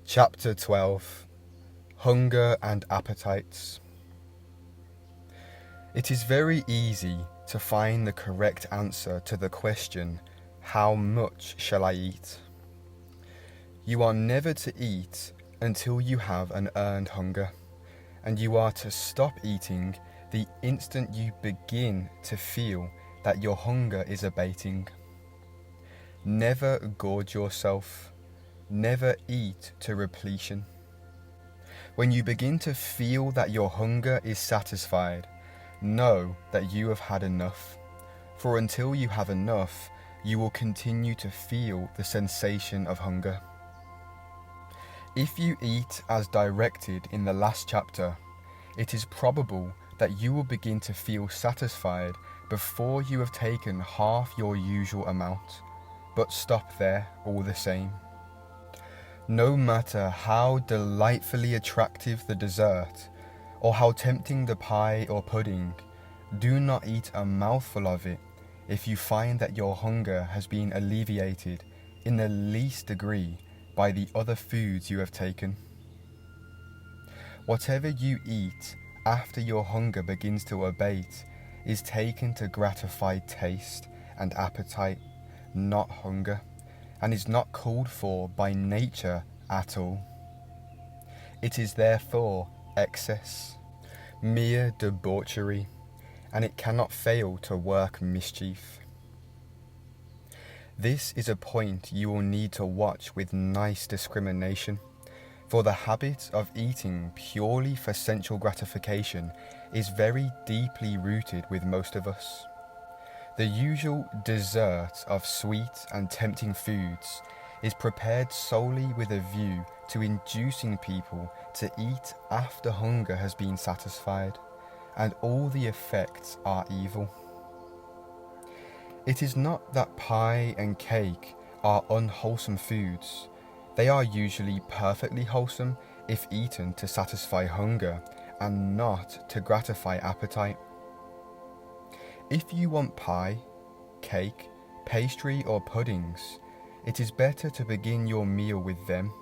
Chapter 12. Hunger and Appetites. It is very easy to find the correct answer to the question, how much shall I eat? You are never to eat until you have an earned hunger, and you are to stop eating the instant you begin to feel that your hunger is abating. Never gorge yourself. Never eat to repletion. When you begin to feel that your hunger is satisfied, know that you have had enough, for until you have enough, you will continue to feel the sensation of hunger. If you eat as directed in the last chapter, it is probable that you will begin to feel satisfied before you have taken half your usual amount, but stop there all the same. No matter how delightfully attractive the dessert, or how tempting the pie or pudding, do not eat a mouthful of it if you find that your hunger has been alleviated in the least degree by the other foods you have taken. Whatever you eat after your hunger begins to abate is taken to gratify taste and appetite, not hunger, and is not called for by nature at all. It is therefore excess, mere debauchery, and it cannot fail to work mischief. This is a point you will need to watch with nice discrimination, for the habit of eating purely for sensual gratification is very deeply rooted with most of us. The usual dessert of sweet and tempting foods is prepared solely with a view to inducing people to eat after hunger has been satisfied, and all the effects are evil. It is not that pie and cake are unwholesome foods. They are usually perfectly wholesome if eaten to satisfy hunger and not to gratify appetite. If you want pie, cake, pastry or puddings, it is better to begin your meal with them,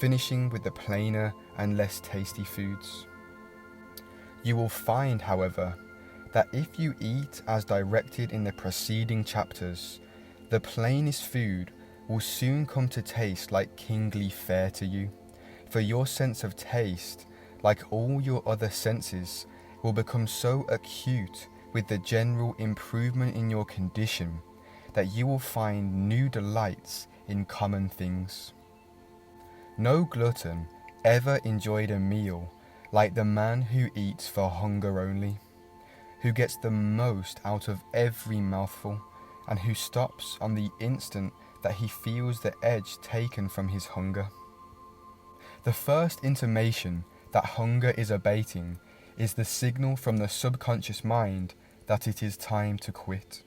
finishing with the plainer and less tasty foods. You will find, however, that if you eat as directed in the preceding chapters, the plainest food will soon come to taste like kingly fare to you, for your sense of taste, like all your other senses, will become so acute with the general improvement in your condition that you will find new delights in common things. No glutton ever enjoyed a meal like the man who eats for hunger only, who gets the most out of every mouthful, and who stops on the instant that he feels the edge taken from his hunger. The first intimation that hunger is abating is the signal from the subconscious mind that it is time to quit.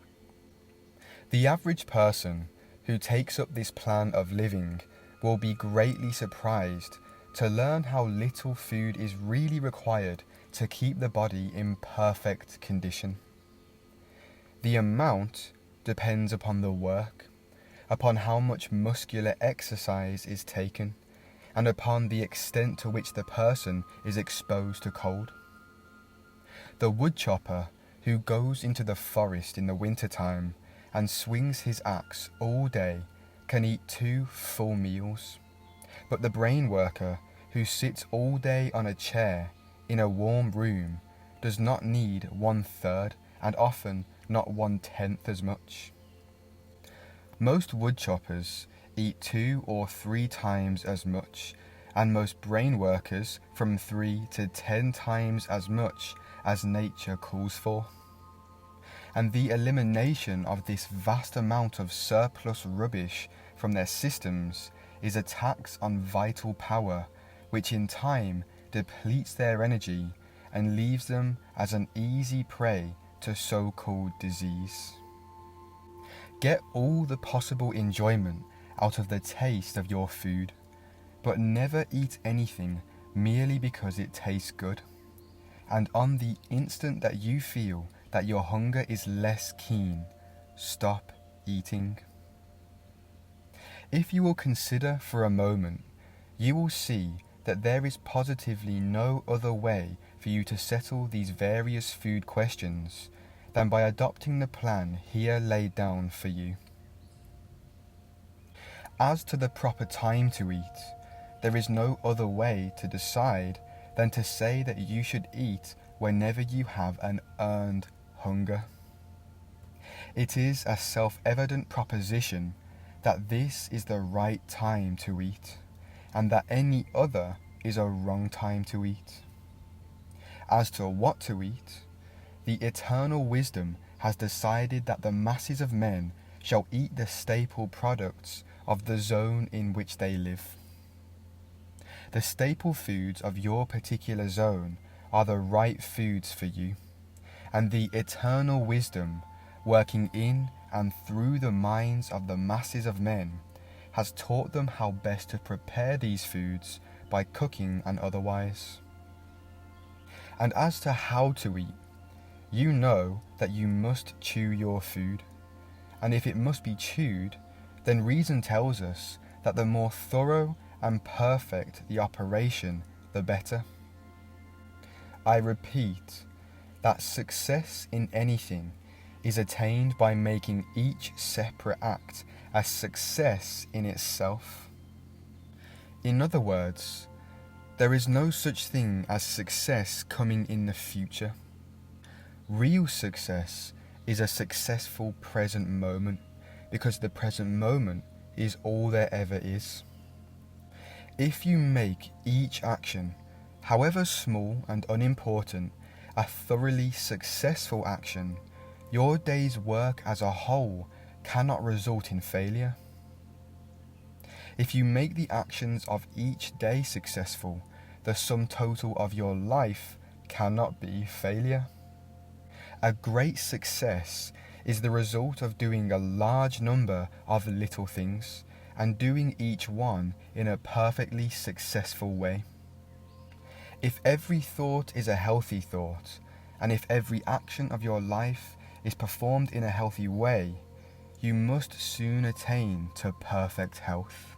The average person who takes up this plan of living will be greatly surprised to learn how little food is really required to keep the body in perfect condition. The amount depends upon the work, upon how much muscular exercise is taken, and upon the extent to which the person is exposed to cold. The woodchopper who goes into the forest in the winter-time and swings his axe all day can eat 2 full meals, but the brain worker who sits all day on a chair in a warm room does not need 1/3 and often not 1/10 as much. Most woodchoppers eat 2 or 3 times as much, and most brain workers from 3 to 10 times as much as nature calls for. And the elimination of this vast amount of surplus rubbish from their systems is a tax on vital power, which in time depletes their energy and leaves them as an easy prey to so-called disease. Get all the possible enjoyment out of the taste of your food, but never eat anything merely because it tastes good. And on the instant that you feel that your hunger is less keen, stop eating. If you will consider for a moment you will see that there is positively no other way for you to settle these various food questions than by adopting the plan here laid down for you. As to the proper time to eat, there is no other way to decide than to say that you should eat whenever you have an earned hunger. It is a self-evident proposition that this is the right time to eat, and that any other is a wrong time to eat. As to what to eat, the eternal wisdom has decided that the masses of men shall eat the staple products of the zone in which they live. The staple foods of your particular zone are the right foods for you, and the eternal wisdom, working in and through the minds of the masses of men, has taught them how best to prepare these foods by cooking and otherwise. And as to how to eat, you know that you must chew your food, and if it must be chewed, then reason tells us that the more thorough and perfect the operation, the better. I repeat that success in anything is attained by making each separate act a success in itself. In other words, there is no such thing as success coming in the future. Real success is a successful present moment, because the present moment is all there ever is. If you make each action, however small and unimportant, a thoroughly successful action, your day's work as a whole cannot result in failure. If you make the actions of each day successful, the sum total of your life cannot be failure. A great success is the result of doing a large number of little things, and doing each one in a perfectly successful way. If every thought is a healthy thought, and if every action of your life is performed in a healthy way, you must soon attain to perfect health.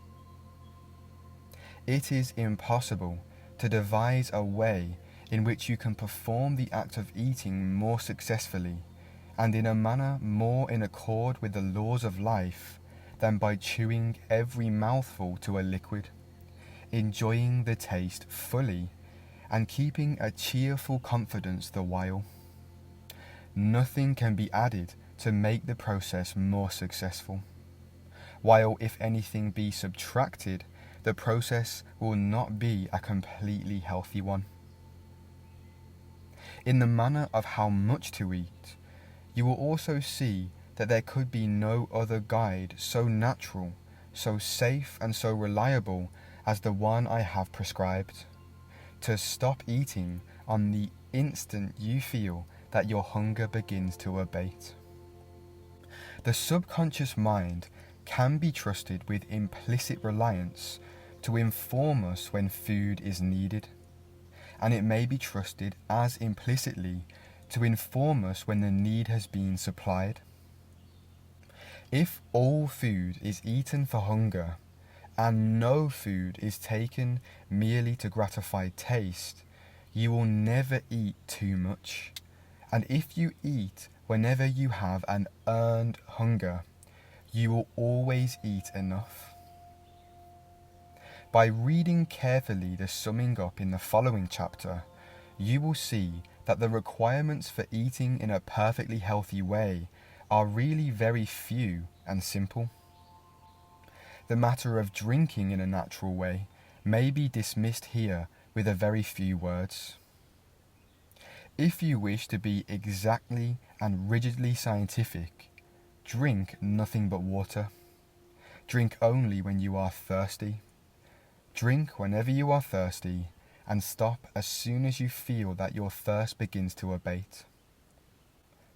It is impossible to devise a way in which you can perform the act of eating more successfully and in a manner more in accord with the laws of life than by chewing every mouthful to a liquid, enjoying the taste fully, and keeping a cheerful confidence the while. Nothing can be added to make the process more successful, while if anything be subtracted, the process will not be a completely healthy one. In the matter of how much to eat, you will also see that there could be no other guide so natural, so safe and so reliable as the one I have prescribed: to stop eating on the instant you feel that your hunger begins to abate. The subconscious mind can be trusted with implicit reliance to inform us when food is needed, and it may be trusted as implicitly to inform us when the need has been supplied. If all food is eaten for hunger, and no food is taken merely to gratify taste, you will never eat too much. And if you eat whenever you have an earned hunger, you will always eat enough. By reading carefully the summing up in the following chapter, you will see that the requirements for eating in a perfectly healthy way are really very few and simple. The matter of drinking in a natural way may be dismissed here with a very few words. If you wish to be exactly and rigidly scientific, drink nothing but water. Drink only when you are thirsty. Drink whenever you are thirsty, and stop as soon as you feel that your thirst begins to abate.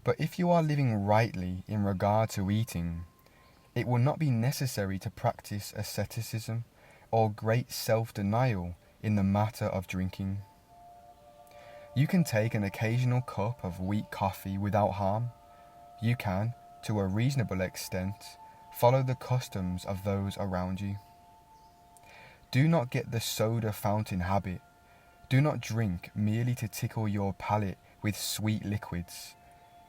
But if you are living rightly in regard to eating, it will not be necessary to practice asceticism or great self-denial in the matter of drinking. You can take an occasional cup of weak coffee without harm. You can, to a reasonable extent, follow the customs of those around you. Do not get the soda fountain habit. Do not drink merely to tickle your palate with sweet liquids.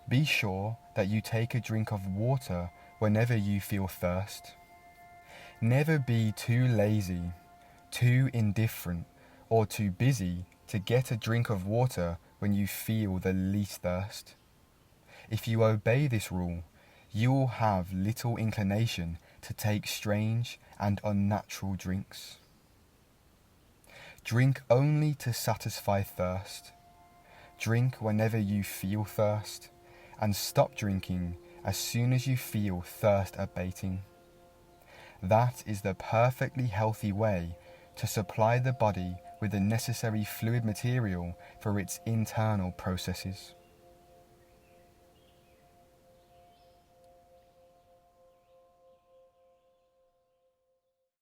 Be sure that you take a drink of water whenever you feel thirst. Never be too lazy, too indifferent, or too busy to get a drink of water when you feel the least thirst. If you obey this rule, you will have little inclination to take strange and unnatural drinks. Drink only to satisfy thirst. Drink whenever you feel thirst, and stop drinking as soon as you feel thirst abating. That is the perfectly healthy way to supply the body with the necessary fluid material for its internal processes.